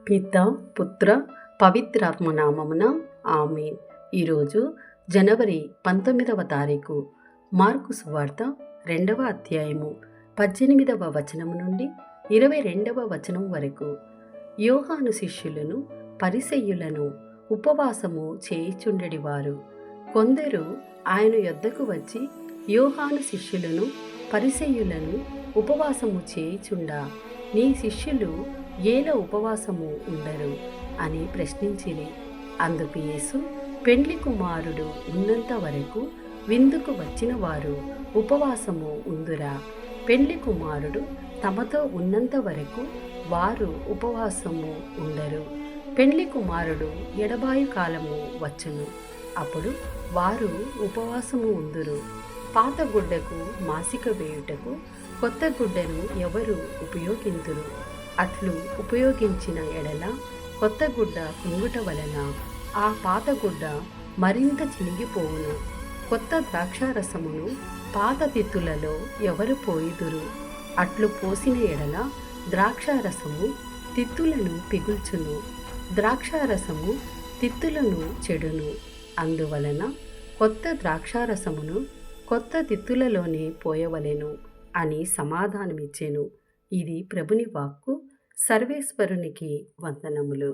పిత పుత్ర పవిత్రాత్మ నామమున ఆమేన్. ఈరోజు జనవరి 19వ తారీఖు. మార్కు సువార్త 2వ అధ్యాయము 18వ వచనం నుండి 22వ వచనం వరకు. యోహాను శిష్యులను పరిసయ్యులను ఉపవాసము చేయుచుండెడివారు. కొందరు ఆయన యొద్దకు వచ్చి, యోహాను శిష్యులను పరిసయ్యులను ఉపవాసము చేయుచుండా నీ శిష్యులు ఏల ఉపవాసము ఉండరు అని ప్రశ్నించిరి. అందుకు యేసు, పెండ్లి కుమారుడు ఉన్నంత వరకు విందుకు వచ్చిన వారు ఉపవాసము ఉందురా? పెండ్లి కుమారుడు తమతో ఉన్నంత వరకు వారు ఉపవాసము ఉండరు. పెండ్లి కుమారుడు ఎడబాయు కాలము వచ్చును, అప్పుడు వారు ఉపవాసము ఉందురు. పాత గుడ్డకు మాసిక వేయుటకు కొత్త గుడ్డను ఎవరు ఉపయోగింతురు? అట్లు ఉపయోగించిన ఎడల కొత్త గుడ్డ కుంగుట వలన ఆ పాత గుడ్డ మరింత చినిగిపోవును. కొత్త ద్రాక్షారసమును పాత తిత్తులలో ఎవరు పోయిదురు? అట్లు పోసిన ఎడల ద్రాక్షారసము తిత్తులను పిగుల్చును, ద్రాక్షారసము తిత్తులను చెడును. అందువలన కొత్త ద్రాక్షారసమును కొత్త తిత్తులలోనే పోయవలెను అని సమాధానమిచ్చెను. ఇది ప్రభుని వాక్కు. సర్వేశ్వరునికి వందనములు.